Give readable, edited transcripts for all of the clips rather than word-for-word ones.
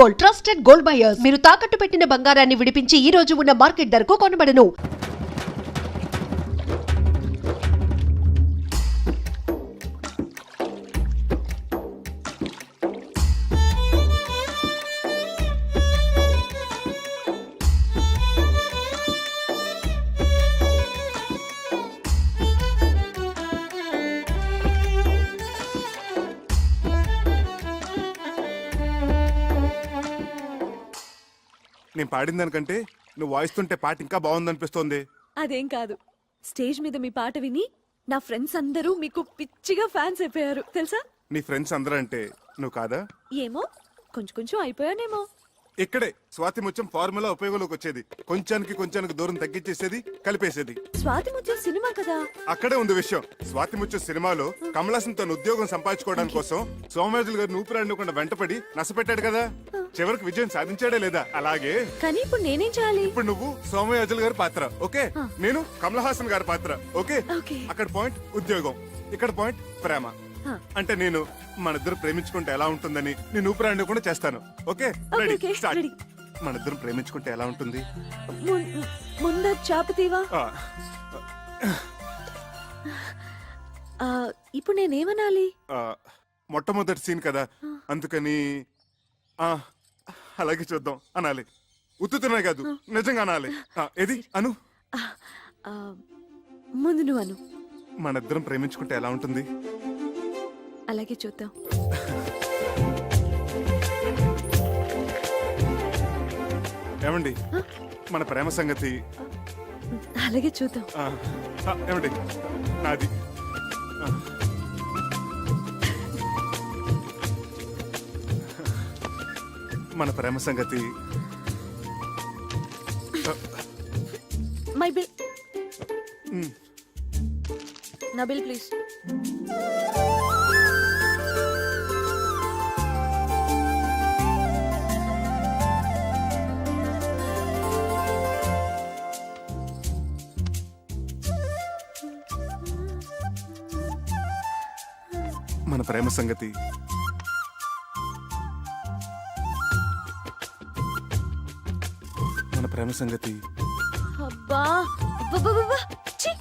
Gold, trusted gold buyers. మీరు తాకట్టు పెట్టిన బంగారాన్ని విడిపించి ఈ రోజు ఉన్న మార్కెట్ ధరకు కొనబడను. నేను పాడిన దానికంటే నువ్వు వాయిస్తుంటే పాట ఇంకా బాగుందనిపిస్తోంది. అదేం కాదు, స్టేజ్ మీద మీ పాట విని నా ఫ్రెండ్స్ అందరూ మీకు పిచ్చిగా ఫ్యాన్స్ అయిపోయారు తెలుసా. నీ ఫ్రెండ్స్ అందరూ అంటే నువ్వు కాదా? ఏమో కొంచెం కొంచెం అయిపోయానేమో. ఇక్కడే స్వాతి ముత్యం ఫార్ములా ఉపయోగంలోకి వచ్చేది. కొంచానికి దూరం తగ్గించేసేది, కలిపేసేది. స్వాతి ముత్యం సినిమా కదా. అక్కడే ఉంది విషయం. స్వాతి ముత్యం సినిమాలో కమల్ హాసన్ తన ఉద్యోగం సంపాదించుకోవడానికి కోసం సోమరాజులు గారిని ఊపిరాడకుండా వెంటపడి నసపెట్టాడు కదా. చివరికి విజయం సాధించాడే లేదా? అలాగే కానీ ఇప్పుడు నేనేం చేయాలి? ఇప్పుడు నువ్వు సోమయాజులు గారి పాత్ర ఓకే, నేను కమల్ హాసన్ గారి పాత్ర ఓకే. అక్కడ పాయింట్ ఉద్యోగం, ఇక్కడ పాయింట్ ప్రేమ. అంటే నేను మనిద్దరు ప్రేమించుకుంటే ఎలా ఉంటుందని నేను ఊపిరాండి కూడా చేస్తాను ఓకే. Ready start. మనిద్దరం ప్రేమించుకుంటే ఎలా ఉంటుంది? ముందు చాపతీవా. ఇప్పుడు నేనేమనాలి? మొట్టమొదటి సీన్ కదా అందుకని అలాగే చూద్దాం అనాలి. ఉత్తుతున్నాయి కాదు, నిజంగా అనాలి. ఏది అను. ముందు నువ్వు అను. మనిద్దరం ప్రేమించుకుంటే ఎలా ఉంటుంది? అలాగే చూద్దాం. ఏమండి మన ప్రేమ సంగతి అలాగే చూద్దాం. ఏమండి నాది మన ప్రేమ సంగతి. My bill. నా బిల్ ప్లీజ్. మన ప్రేమ సంగతి. మన ప్రేమ సంగతి. అబ్బా ఛీ.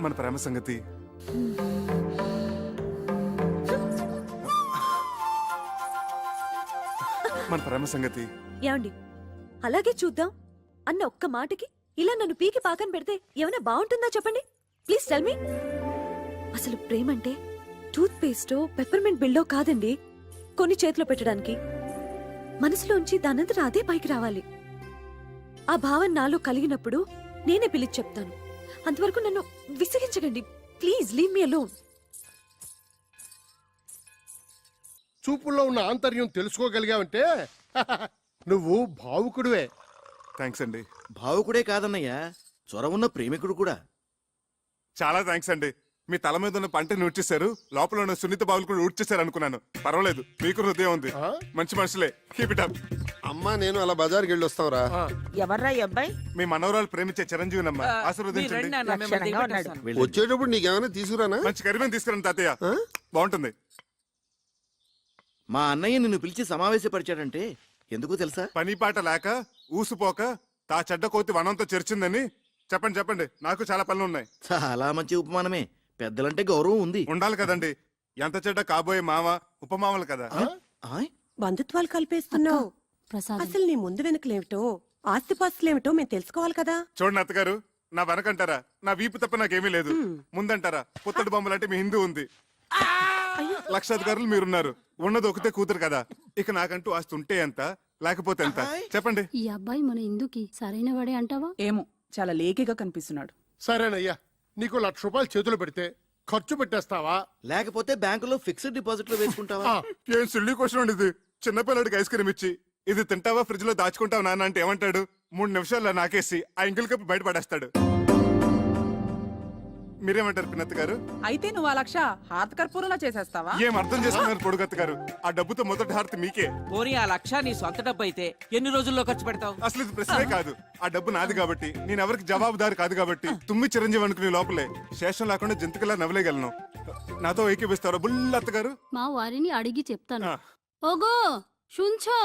మన ప్రేమ సంగతి. మన ప్రేమ సంగతి. ఏమండి అలాగే చూద్దాం అన్న ఒక్క మాటకి ఇలా నన్ను పీకి పాకన పెడితే ఏమైనా బాగుంటుందా చెప్పండి ప్లీజ్ టెల్ మీ. అసలు ప్రేమ అంటే టూత్ పేస్టో పెప్పర్మెంట్ బిల్డో కాదండి. కొన్ని చేతిలో పెట్టడానికి మనసులోంచి దానంతట అదే పైకి రావాలి. ఆ భావన నాలో కలిగినప్పుడు నేనే పిలిచి చెప్తాను. అంతవరకు నన్ను విసిగించకండి ప్లీజ్, లీవ్ మీ అలోన్. చూపుల్లో ఉన్న ఆంతర్యం తెలుసుకోగలిగావంటే నువ్వు భావుకుడివే. థ్యాంక్స్ అండి. భావుకుడే కాదన్నయ్యా, చొరవున్న ప్రేమికుడు కూడా. చాలా థ్యాంక్స్ అండి. మీ తల మీద ఉన్న పంటని ఊడ్చేశారు, లోపల ఉన్న సున్నిత బావులు కూడా ఊడ్చేశారు అనుకున్నాను. పర్వాలేదు, మీకు హృదయం ఉంది. మంచి మనుషులే. Keep it up. అమ్మా నేను అలా బజార్కి వెళ్ళి వస్తావురా. ఎవర్రా ఈ అబ్బాయి? మీ మనవరాలు ప్రేమించే చిరంజీవినమ్మా, ఆశీర్వదించండి. వచ్చేటప్పుడు నీకేమైనా తీసుకురానా? మంచి కరిమేం తీసుకురండి తాతయ్య, బాగుంటుంది. మా అన్నయ్య నిన్ను పిలిచి సమావేశపరిచాడంటే ఎందుకు తెలుసా? పని పాట లేక ఊసుపోక తా చెడ్డ కోతి వనంతో చెరిచిందని చెప్పండి. చెప్పండి, నాకు చాలా పనులు ఉన్నాయి. చాలా మంచి ఉపమానమే. పెద్దలంటే గౌరవం ఉంది, ఉండాలి కదండి. ఎంత చెడ్డ కాబోయే మామ ఉపమామలు కదా. బంధుత్వాలు కలిపేస్తున్నావు. అసలు నీ ముందు వెనుకలేమిటో ఆస్తిపాస్తులేమిటో మేము తెలుసుకోవాలి కదా. చూడండి అత్తగారు, నా వెనకంటారా నా వీపు తప్ప నాకేమీ లేదు, ముందంటారా పుత్తడి బొమ్మలంటే మీ హిందూ ఉంది, లక్షాధికారులు మీరున్నారు, ఉన్నది ఒకతే కూతురు కదా. ఇక నాకంటూ ఆస్తి ఉంటే ఎంత లేకపోతే ఎంత చెప్పండి. ఈ అబ్బాయి మన ఇందుకి సరైన వాడే అంటావా? ఏమో చాలా లేకిగా కనిపిస్తున్నాడు. సరేనయ్యా, నీకు 1,00,000 రూపాయలు చేతులు పెడితే ఖర్చు పెట్టేస్తావా? లేకపోతే బ్యాంకులో ఫిక్స్డ్ డిపాజిట్ లో వేసుకుంటావా? ఏం సిల్లీ క్వశ్చన్ అండి ఇది. చిన్నపిల్లడికి ఐస్ క్రీమ్ ఇచ్చి ఇది తింటావా ఫ్రిడ్జ్ లో దాచుకుంటావా నాన్న అంటే ఏమంటాడు? 3 నిమిషాల్లో నాకేసి ఆ ఇంగిల్ కప్పు బయటపడేస్తాడు. మీరేమంటారు పిన్నత్త గారు? అయితే నువ్వు ఆ లక్ష హారత కర్పూరంలో చేసేస్తావా? ఏం అర్థం చేసుకున్నారు పొడుగత్త గారు? ఆ డబ్బుతో మొదటి హారతి మీకే. పోనీ ఆ లక్ష నీ సొంత డబ్బు అయితే ఎన్ని రోజుల్లో ఖర్చు పెడతావు? అసలు ఇది ప్రశ్నే కాదు. ఆ డబ్బు నాది కాబట్టి, నేను ఎవరికి జవాబుదారు కాదు కాబట్టి, తుమ్మి చిరంజీవి అనుకునే లోపలే శేషం లేకుండా జంతుకులా నవ్వలేగలను. నాతో ఏకీపిస్తారా బుల్లత్త గారు? మా వారిని అడిగి చెప్తాను. ఆ. ఓగో শুনছো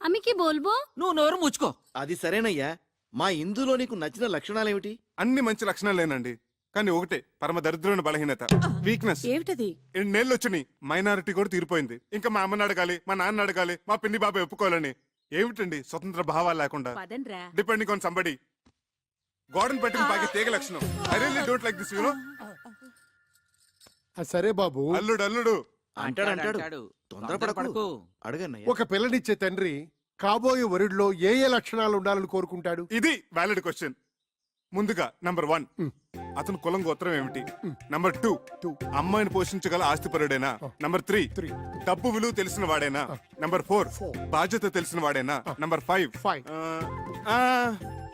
আমি কি বলবো? నువ్వు నోరు ముచ్చుకో. అది సరేనయ్యా, మా ఇందులో నీకు నచ్చిన లక్షణాలేమిటి? అన్ని మంచి లక్షణాలేనండి, కానీ ఒకటే పరమ దరిద్రమైన బలహీనత, వీక్నెస్. ఏమిటది? ఎన్నేళ్ళు వచ్చినాయి, మైనారిటీ కూడా తీరిపోయింది. ఇంకా మా అమ్మని అడగాలి, మా నాన్న అడగాలి, మా పిన్ని బాబాయ్ ఒప్పుకోవాలని. ఏమిటండి స్వతంత్ర భావాలు లేకుండా? Depending on somebody. గోడను పట్టిన బాగా తీగ లక్షణం. I really don't like this, you know. సరే బాబు, అల్లుడు అల్లుడు అంటాడు. తొందరపడకు. అడగన్నయ్య. ఒక పిల్లనిచ్చే తండ్రి కాబోయే వరుడిలో ఏ ఏ లక్షణాలు ఉండాలని కోరుకుంటాడు? ఇది వ్యాలిడ్ క్వశ్చన్. ముందుగా నంబర్ 1, అతను కులం గోత్రం ఏమిటి? నంబర్ 2, అమ్మాయిని పోషించగల ఆస్తిపరుడేనా? నంబర్ 3, డబ్బు విలువ తెలిసిన వాడేనా? నంబర్ 4, బాధ్యత తెలిసిన వాడేనా? నంబర్ 5,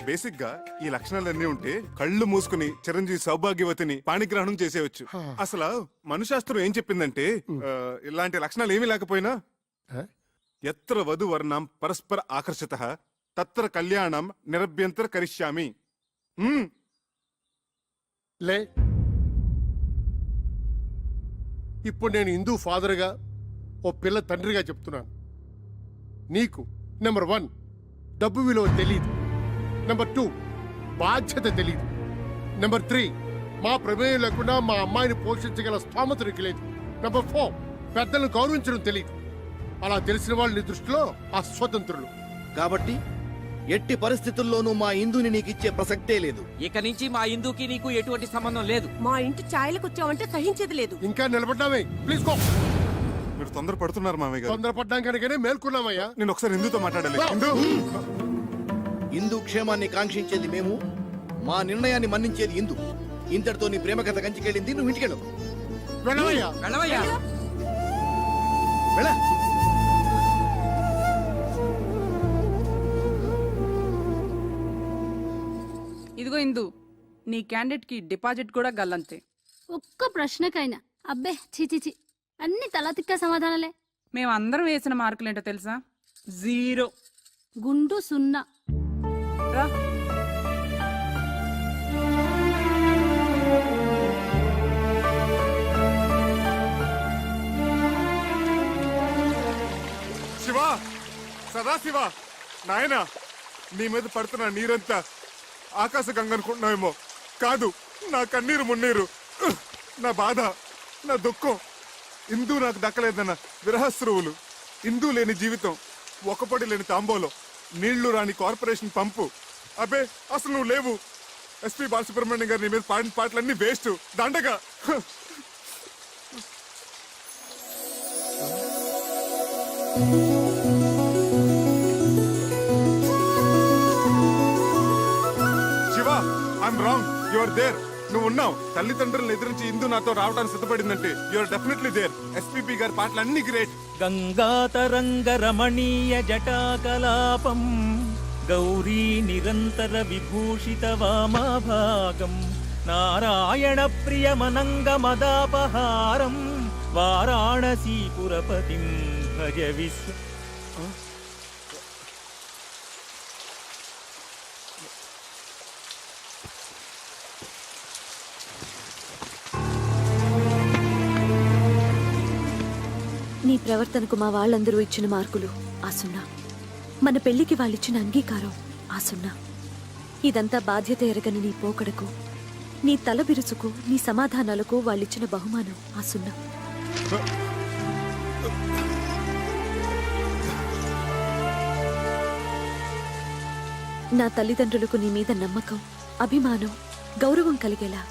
బేసిక్ గా ఈ లక్షణాలన్నీ ఉంటే కళ్ళు మూసుకుని చిరంజీవి సౌభాగ్యవతిని పాణిగ్రహణం చేసేయచ్చు. అసలు మనుశాస్త్రం ఏం చెప్పిందంటే, ఇలాంటి లక్షణాలు ఏమీ లేకపోయినా ఎత్ర వధు వర్ణం పరస్పర ఆకర్షిత తత్ర కళ్యాణం నిరభ్యంతర కరిష్యామి. లే, ఇప్పుడు నేను హిందూ ఫాదర్గా, ఓ పిల్ల తండ్రిగా చెప్తున్నాను. నీకు నెంబర్ 1 డబ్బు విలువ తెలియదు. నెంబర్ 2 బాధ్యత తెలియదు. నెంబర్ 3 మా ప్రమేయం లేకుండా మా అమ్మాయిని పోషించగల స్థోమత నీకు లేదు. నెంబర్ 4 పెద్దలను గౌరవించడం తెలియదు. అలా తెలిసిన వాళ్ళు నీ దృష్టిలో అస్వతంత్రులు. కాబట్టి ఎట్టి పరిస్థితుల్లోనూ మా ఇందుని నీకిచ్చే ప్రసక్తే లేదు. ఇక నుంచి మా ఇందుకి నీకు ఎటువంటి సంబంధం లేదు. మా ఇంటి ఛాయలకు వచ్చావంటే సహించేది లేదు. ఇంకా నిలబడ్డామే, ప్లీజ్ గో. మీరు తొందర పడుతున్నారు మామయ్య గారు. తొందరపడ్డాం కనుకనే మేల్కొన్నామయ్యా. నేను ఒకసారి హిందూతో మాట్లాడాలి. హిందూ, ఇందు క్షేమాన్ని కాంక్షించేది మేము, మా నిర్ణయాన్ని మన్నించేది ఇందు. ఇంతటితో నీ ప్రేమ కథ కంచికెళ్ళింది. నువ్వు ఇంటికెళ్ళు. వెళ్ళవయ్యా. వెళ్ళవయ్యా. వెళ్ళ. ఇదిగో ఇందు, నీ క్యాండిడేట్ కి డిపాజిట్ కూడా గల్లంతే. ఒక్క ప్రశ్నకైనా అబ్బే చిచిచి అన్ని తలతిక్క సమాధానాలే. మేమందరం వేసిన మార్కులేంటో తెలుసా? 0. గుండు 0. రా. శివ, సదాశివ, నాయనా, నీ మీద పడుతున్న నీరంతా ఆకాశ గంగ అనుకుంటున్నావేమో. కాదు, నా కన్నీరు మున్నీరు, నా బాధ, నా దుఃఖం. ఇందూ నాకు దక్కలేదన్న విరహస్రువులు, ఇందూ లేని జీవితం, ఒకపడి లేని తాంబోలో, నీళ్లు రాని కార్పొరేషన్ పంపు. అబ్బే, అసలు నువ్వు లేవు. ఎస్పీ బాలసుబ్రహ్మణ్యం గారు నీ మీద పాడిన పాటలన్నీ వేస్ట్, దండగా. Shiva, I'm wrong, you are there. నువ్వు ఉన్నావు. తల్లిదండ్రులను ఎదిరించి ఇందు నాతో రావడానికి సిద్ధపడిందంటే you are definitely there. S P B గారి పాటలు అన్ని గ్రేట్. గంగాతరంగ రమణీయ జటాకలాపం గౌరీ నిరంతర విభూషిత వామభాగం నారాయణ ప్రియమనంగ మదాపహారం వారాణసీపురపతిం భజ విశ్వ. నీ ప్రవర్తనకు మా వాళ్ళందరూ ఇచ్చిన మార్కులు ఆ 0. మన పెళ్లికి వాళ్ళిచ్చిన అంగీకారం ఆ 0. ఇదంతా బాధ్యత ఎరగని నీ పోకడకు, నీ తల బిరుసుకు, నీ సమాధానాలకు వాళ్ళిచ్చిన బహుమానం ఆ 0. నా తల్లిదండ్రులకు నీ మీద నమ్మకం, అభిమానం, గౌరవం కలిగేలా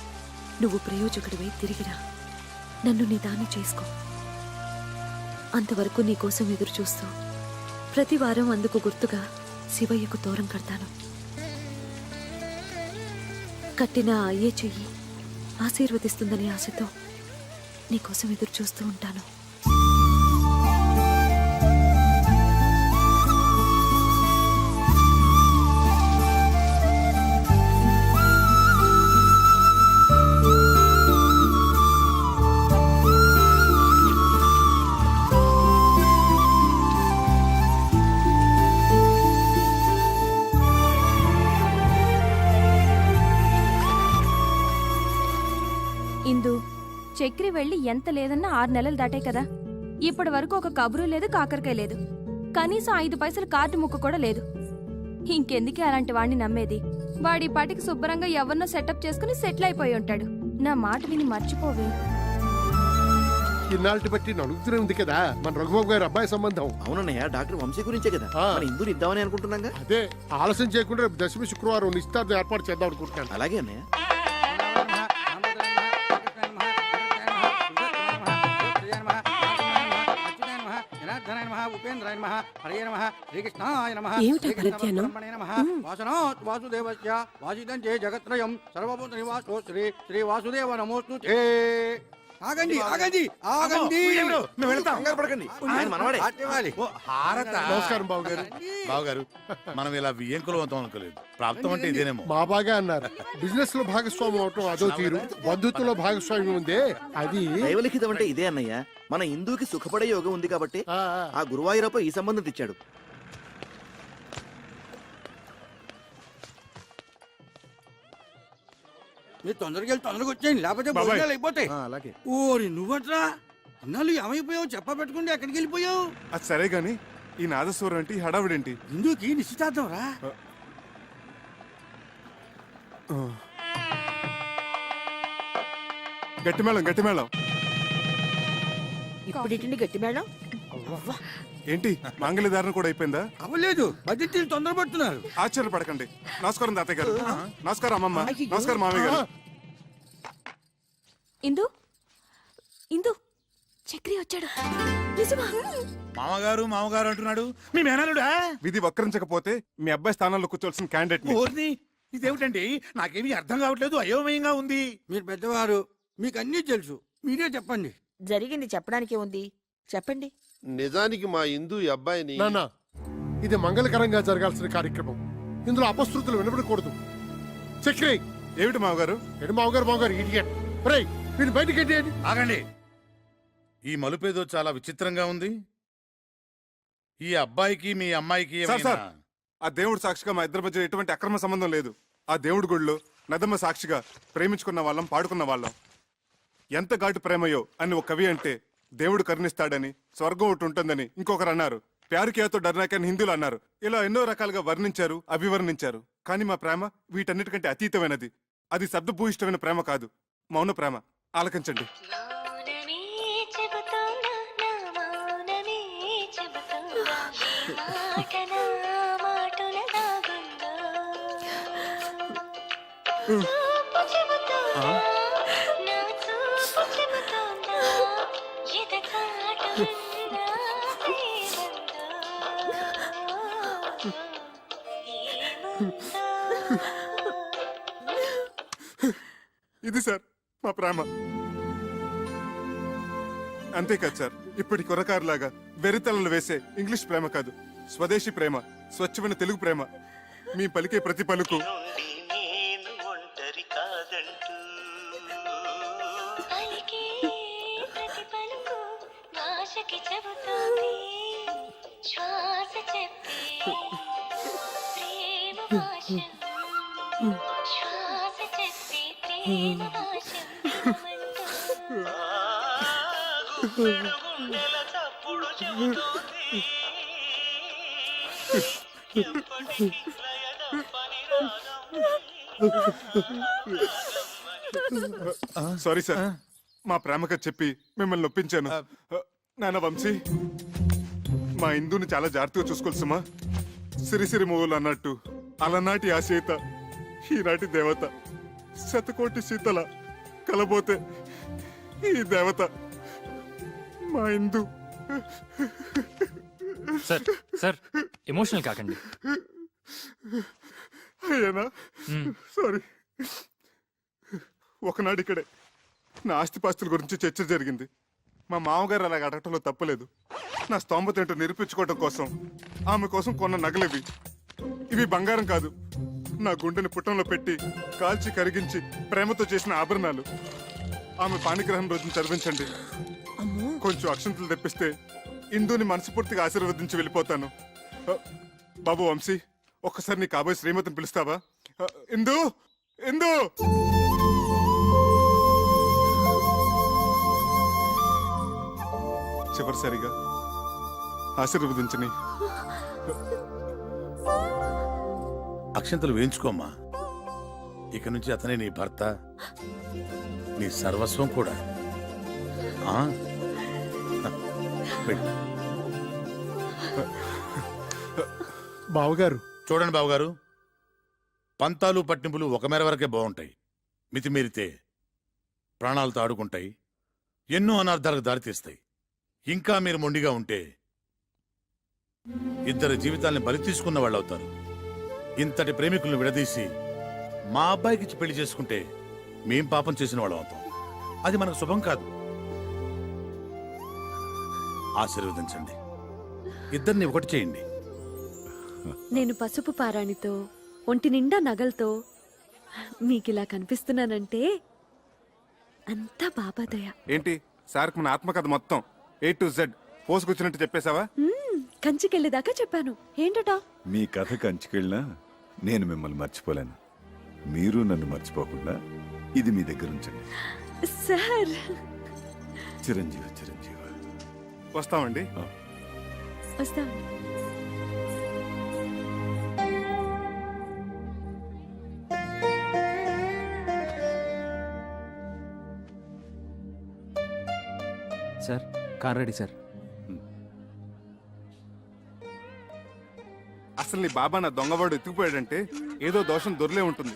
నువ్వు ప్రయోజకుడివై తిరిగిరా. నన్ను నీ దాన్ని చేసుకో. అంతవరకు నీకోసం ఎదురు చూస్తూ ప్రతి వారం అందుకు గుర్తుగా శివయ్యకు తోరం కడతాను. కట్టిన అయ్యే చెయ్యి ఆశీర్వదిస్తుందని ఆశతో నీకోసం ఎదురు చూస్తూ ఉంటాను. చక్రి వెళ్ళి ఎంత లేదన్నా 6 నెలలు దాటే కదా. ఇప్పటి వరకు ఒక కబురు లేదు, కాకరకాయ లేదు. కనీసం 5 పైసలు కార్డు ముక్క కూడా లేదు. ఇంకెందుకే అలాంటి వాడిని నమ్మేది? వాడి పాటికి శుభ్రంగా ఎవరినో సెటప్ చేసుకుని సెటిల్ అయిపోయి ఉంటాడు. నా మాట విని మర్చిపోవే. ఇన్నాళ్ళటి బట్టి నడుగుతూనే ఉంది కదా మన రఘుబాబు గారి అబ్బాయి సంబంధం. అవునన్నయ్య, డాక్టర్ వంశీ గురించే కదా ఆ. మన ఇందుని ఇద్దామని అనుకుంటున్నాగా. అదే ఆలస్యం చేయకుండా రేపు దశమి శుక్రవారం నిశ్చితార్థం ఏర్పాటు చేద్దాం అనుకుంటున్నాను. అలాగే అన్నయ్య. ఏమిటా పరిజ్ఞానం? జగత్రయం సర్వభూత నివాసో శ్రీ శ్రీ వాసుదేవ నమోస్తు. ఆగండి ఆగండి ఆగండి, కంగారు పడకండి, ఆయన మనవాడే. నమస్కారం బాబు గారు. బావగారు, మనం ఇలా వియ్యంకులు అవుతాం అనుకోలేదు. ప్రాప్తం అంటే ఇదేనేమో. మా బాగా అన్నారు. బిజినెస్ లో భాగస్వామ్యం అవటం అదో తీరు, బంధుత్వంలో భాగస్వామ్యం ఉందే అది. దైవలిఖితం అంటే ఇదే అన్నయ్య. మన హిందూకి సుఖపడే యోగం ఉంది కాబట్టి ఆ గురువాయూరప్ప ఈ సంబంధం తెచ్చాడు. మీరు తొందరగా వచ్చేయండి, లేకపోతే భోజనాలు అయిపోతాయి. అలాగే. ఓరి నువ్వట్రా, ఇన్నాళ్ళు ఏమైపోయావు? చెప్ప పెట్టుకుంటే ఎక్కడికి వెళ్ళిపోయావు? అది సరే గాని ఈ నాదస్వరం ఏంటి, ఈ హడావిడేంటి? హిందూకి నిశ్చితార్థం రా. గట్టి మేళం, గట్టి మేళం. ఇప్పుడు గట్టి మేడం. ఏంటి మాంగళ్యధారణ కూడా అయిపోయిందా? అవ్వలేదు, బడ్జెట్ తొందరపడుతున్నారు. ఆశ్చర్యపడకండి. నమస్కారం తాతయ్య గారు. నమస్కారం అమ్మమ్మ. నమస్కారం మామయ్య గారు. ఇందు ఇందు చక్రి వచ్చాడు. నిజమా? మామగారు మామగారు అంటున్నాడు మీ మేనలుడా? విధి వక్రించకపోతే మీ అబ్బాయి స్థానంలో కూర్చోవలసిన క్యాండిడేట్ ఓర్ని, ఇదేమిటండి? నాకేమీ అర్థం కావట్లేదు, అయోమయంగా ఉంది. మీరు పెద్దవారు, మీకు అన్నీ తెలుసు, మీరే చెప్పండి. జరిగింది చెప్పడానికి ఉంది, చెప్పండి. నిజానికి మా ఇందు ఈ అబ్బాయిని నాన్న, ఇది మంగళకరంగా జరగాల్సిన కార్యక్రమం. ఇందులో అపశృతులు వినపడకూడదు. చక్రి ఏమిటి మామగారు? ఎడు మామగారు మామగారు ఇడియట్. రేయ్ వీళ్ళు బయటికి ఏంటి? ఆగండి, ఈ మలుపేదో చాలా విచిత్రంగా ఉంది. ఈ అబ్బాయికి మీ అమ్మాయికి సార్, ఏమైనా- సార్, ఆ దేవుడు సాక్షిగా మా ఇద్దరి మధ్య ఎటువంటి అక్రమ సంబంధం లేదు. ఆ దేవుడి గుడిలో నదమ్మ సాక్షిగా ప్రేమించుకున్న వాళ్ళం, పాడుకున్న వాళ్ళం. ఎంత ఘాటు ప్రేమయో అని ఒక కవి అంటే, దేవుడు కరుణిస్తాడని, స్వర్గం ఒకటి ఉంటుందని ఇంకొకరు అన్నారు. ప్యారుకేతో డర్నాకని హిందువులు అన్నారు. ఇలా ఎన్నో రకాలుగా వర్ణించారు, అభివర్ణించారు. కానీ మా ప్రేమ వీటన్నిటికంటే అతీతమైనది. అది శబ్దభూయిష్టమైన ప్రేమ కాదు, మౌన ప్రేమ. ఆలకించండి. ఇది సార్ మా ప్రేమ. అంతేకాదు సార్, ఇప్పటి కురకారులాగా వెరితలలు వేసే ఇంగ్లీష్ ప్రేమ కాదు, స్వదేశీ ప్రేమ, స్వచ్ఛమైన తెలుగు ప్రేమ. మీ పలికే ప్రతి పలుకు సారీ సార్, మా ప్రేమగా చెప్పి మిమ్మల్ని నొప్పించాను. నాన్న వంశీ, మా ఇందుని చాలా జాగ్రత్తగా చూసుకోవాలి సుమా. సిరిసిరి మూవలు అన్నట్టు అలనాటి ఆ సీత ఈనాటి దేవత, శతకోటి సీతల కలబోతే ఈ దేవత మా ఇందు. సార్ సార్, ఎమోషనల్ కాకండి. అయ్యానా? సారీ. ఒకనాడు ఇక్కడే నా ఆస్తిపాస్తుల గురించి చర్చ జరిగింది. మా మామగారు అలాగ అడగటంలో తప్పలేదు. నా స్తోమత ఏంటో నిరూపించుకోవడం కోసం ఆమె కోసం కొన్న నగలివి. ఇవి బంగారం కాదు, నా గుండెని పుట్టంలో పెట్టి కాల్చి కరిగించి ప్రేమతో చేసిన ఆభరణాలు. ఆమె పాణిగ్రహం రోజున చదివించండి. కొంచెం అక్షంతలు తెప్పిస్తే ఇందుని మనస్ఫూర్తిగా ఆశీర్వదించి వెళ్ళిపోతాను. బాబు వంశీ, ఒక్కసారి నీ కాబోయే శ్రీమతిని పిలుస్తావా? ఇందు, ఇందు. చివరిసారిగా ఆశీర్వదించని. అక్షంతలు వేయించుకోమ్మా. ఇక నుంచి అతనే నీ భర్త, నీ సర్వస్వం కూడా. ఆ? వెళ్ళు. బావగారు, చూడండి బావగారు, పంతాలు పట్టింపులు ఒక మేర వరకే బాగుంటాయి. మితిమీరితే ప్రాణాలతో ఆడుకుంటాయి, ఎన్నో అనార్థాలకు దారితీస్తాయి. ఇంకా మీరు మొండిగా ఉంటే ఇద్దరు జీవితాల్ని బలి తీసుకున్న వాళ్ళు అవుతారు. ఇంతటి ప్రేమికులను విడదీసి మా అబ్బాయికిచ్చి పెళ్లి చేసుకుంటే మేం పాపం చేసిన వాళ్ళం అవుతాం. అది మనకు శుభం కాదు. ఆశీర్వదించండి, ఇద్దరిని ఒకటి చేయండి. నేను పసుపు పారాణితో ఒంటి నిండా నగలతో మీకిలా కనిపిస్తున్నానంటే అంతా బాబాదయ. ఏంటి సార్కి మన ఆత్మకథ మొత్తం A to Z పోసుకొచ్చినట్టు చెప్పేశావా? కంచికెళ్ళేదాకా చెప్పాను. ఏంటట? మీ కథ కంచుకెళ్ళినా నేను మిమ్మల్ని మర్చిపోలేను. మీరు నన్ను మర్చిపోకుండా ఇది మీ దగ్గర ఉంచండి. సార్, చిరంజీవి చిరంజీవి. వస్తామండి. వస్తాం. Sir, car ready sir. అసలు నీ బాబా నా దొంగవాడు ఎత్తుకుపోయాడంటే ఏదో దోషం దొర్లే ఉంటుంది.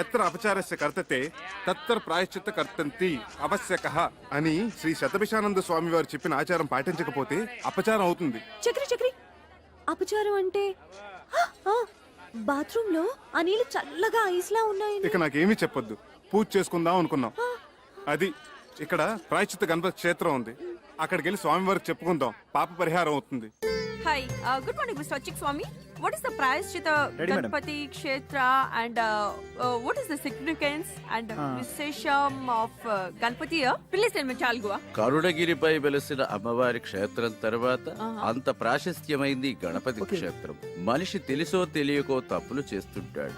ఎత్ర అపచారస్య కర్తతే తత్తర ప్రాయశ్చిత్త కర్తంతి అవశ్యకః అని శ్రీ శతభిషానంద స్వామి వారు చెప్పిన ఆచారం పాటించకపోతే అపచారం అవుతుంది. చక్రి చక్రి, అపచారం అంటే బాత్రూమ్ లో ఆ నీళ్ళు చల్లగా ఐస్లా ఉన్నాయి. ఇక నాకేమీ చెప్పొద్దు, పూజ చేసుకుందాం అనుకున్నాం. అది ఇక్కడ ప్రాయశ్చిత్త గణపతి క్షేత్రం ఉంది, అక్కడికి వెళ్ళి స్వామి వారికి చెప్పుకుందాం, పాప పరిహారం అవుతుంది. Hi, good morning, Mr. Achik Swami. What is the Prayashchita Ganpati Kshetra and what is the significance and Vishesham of Ganpati here? Please tell me, Chalgua. కరుణగిరిపై వెలసిన అమ్మవారి క్షేత్రం తర్వాత అంత ప్రాశస్త్యమైంది గణపతి క్షేత్రం. మనిషి తెలిసో తెలియకో తప్పులు చేస్తుంటాడు.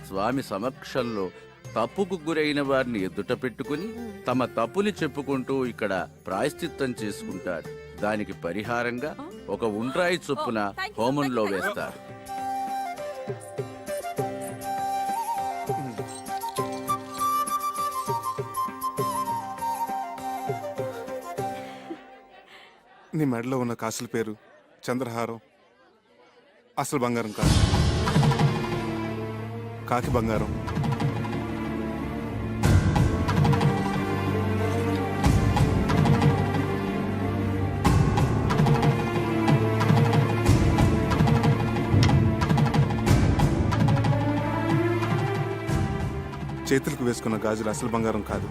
స్వామి సమక్షంలో తప్పుకు గురైన వారిని ఎదుట పెట్టుకుని తమ తప్పుని చెప్పుకుంటూ ఇక్కడ ప్రాయశ్చిత్తం చేసుకుంటారు. దానికి పరిహారంగా ఒక ఉండ్రాయి చొప్పున హోమంలో వేస్తారు. నీ మెడలో ఉన్న కాసుల పేరు చంద్రహారం. అసలు బంగారం కాదు, కాకి బంగారం. చేతులకు వేసుకున్న గాజులు అసలు బంగారం కాదు,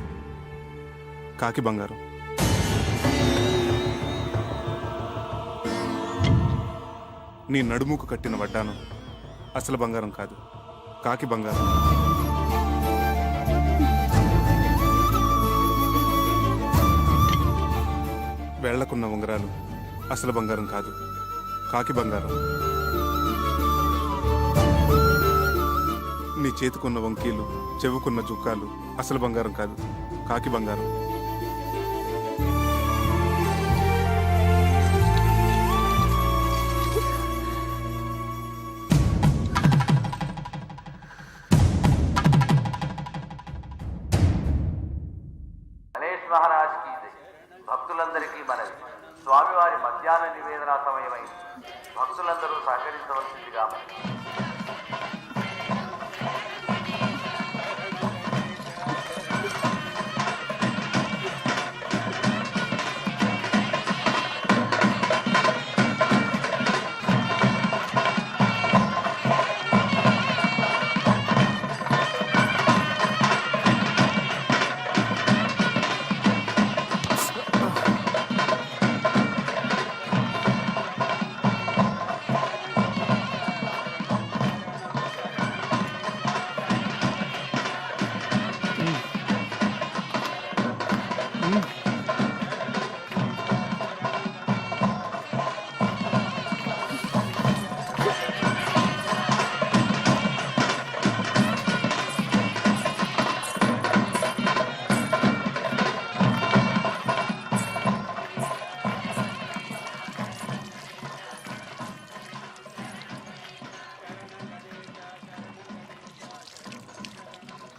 కాకి బంగారం. నీ నడుముకు కట్టిన వడ్డానం అసలు బంగారం కాదు, కాకి బంగారం. వేళ్లకున్న ఉంగరాలు అసలు బంగారం కాదు, కాకి బంగారం. నీ చేతికున్న వంకీలు, చెవుకున్న జుక్కాలు అసలు బంగారం కాదు, కాకి బంగారం. గణేష్ మహారాజ్ కి భక్తులందరికీ మనవి. స్వామివారి మధ్యాహ్న నివేదన సమయమైంది. భక్తులందరూ సహకరించవలసిందిగా మనవి.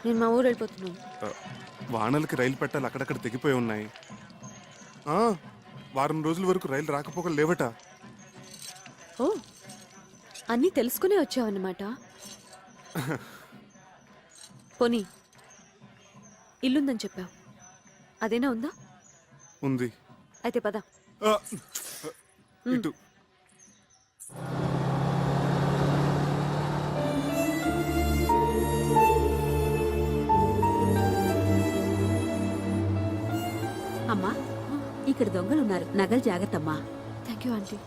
నేను మా ఊరు వెళ్ళిపోతున్నాను. వానలకి రైలు పెట్టాలి అక్కడక్కడ తెగిపోయి ఉన్నాయి. ఆ, వారం రోజుల వరకు రైలు రాకపోకలు లేవట. ఓ, అన్నీ తెలుసుకునే వచ్చావన్నమాట. పోనీ ఇల్లుందని చెప్పావు, అదేనా ఉందా? ఉంది. అయితే పద. ఆ, ఇటు. అమ్మా, ఇక్కడ దొంగలున్నారు, నగలు జాగ్రత్త అమ్మా. Thank you aunty.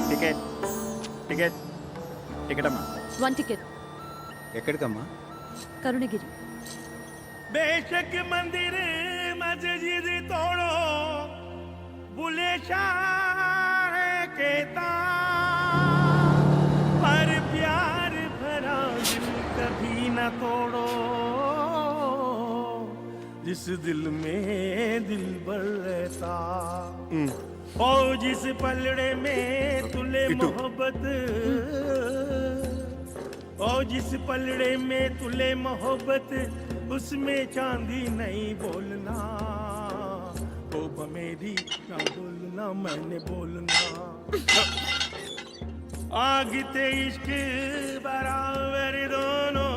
Ticket ticket ticket అమ్మా. 1 టికెట్. ఎక్కడికమ్మా? కరుణగిరి. बेशक मंदिर मस्जिद तोड़ो बुले शाह कहता पर प्यार भरा दिल कभी न तोड़ो जिस दिल में दिल भर रहता ओ जिस पलड़े में तुले मोहब्बत ओ जिस पलड़े में तुले मोहब्बत उसमें चांदी नहीं बोलना तो मेरी ना बोलना मैंने बोलना आग ते इश्क बराबर दोनों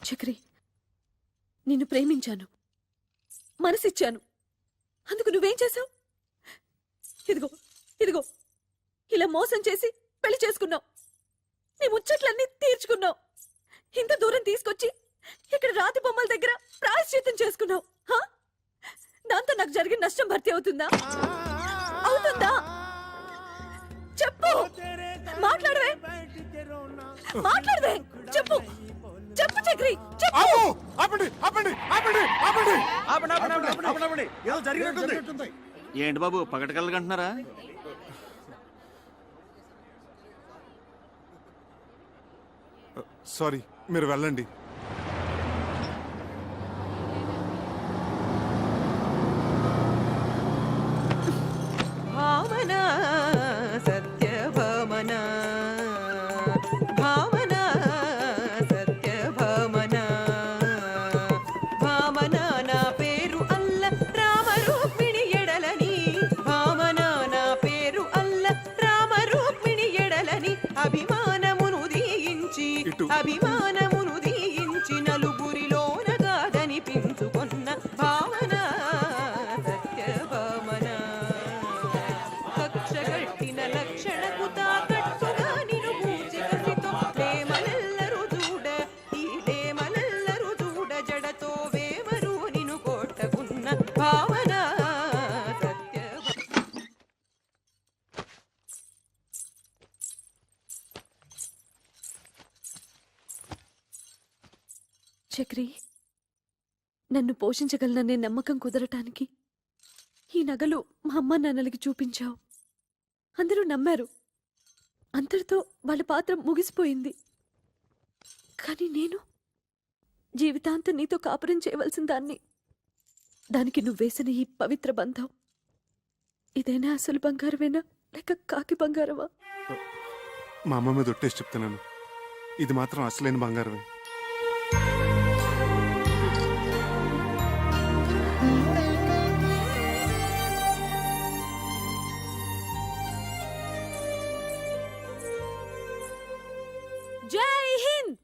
చక్రి, నిన్ను ప్రేమించాను, మనసిచ్చాను. అందుకు నువ్వేం చేశావు? ఇదిగో ఇదిగో ఇలా మోసం చేసి పెళ్లి చేసుకున్నావు. నీ ముచ్చట్లన్నీ తీర్చుకున్నావు. ఇంత దూరం తీసుకొచ్చి ఇక్కడ రాతి బొమ్మల దగ్గర ప్రాయశ్చిత్తం చేసుకున్నావు. దాంతో నాకు జరిగిన నష్టం భర్తీ అవుతుందా? అవుతుందా? చెప్పు, మాట్లాడవే, మాట్లాడవే, చెప్పు చెప్పు చక్రి, చెప్పు. ఆపండి ఆపండి ఆపండి ఆపండి. ఏదో జరిగినట్టుంది. ఏంటి బాబు పగట కలగంటున్నారా? సారీ, మీరు వెళ్ళండి. భావన సత్యభామన, భావన సత్యభామన, భామన నా పేరు అల్ల రామ రూక్మిణి ఎడలని, భామన నా పేరు అల్ల రామ రూక్మిణి ఎడలని, అభిమానమును దీయించి అభిమానమును దీయించి నలుగురిలోన కాదనిపించుకున్న భావన సత్యభామన, కక్షగట్టిన లక్షణకు తాకట్టుగా నిను పూజికసితో ప్రేమలెల్లరు చూడ, ఈ ప్రేమలెల్లరు చూడ, జడతో వేమరు నిను కొట్టకున్న భావన సత్యభామన. చక్రి, నన్ను పోషించగలననే నమ్మకం కుదరటానికి ఈ నగలు మా అమ్మ నాన్నలకి చూపించావు. అందరూ నమ్మారు. అంతటితో వాళ్ళ పాత్ర ముగిసిపోయింది. కానీ నేను జీవితాంతం నీతో కాపురం చేయవలసిన దాన్ని. దానికి నువ్వేసిన ఈ పవిత్ర బంధం ఇదైనా అసలు బంగారమేనా లేక కాకి బంగారమా? మా అమ్మ మీద ఒట్టేసి చెప్తున్నాను, ఇది మాత్రం అసలైన బంగారమే. జై హింద్.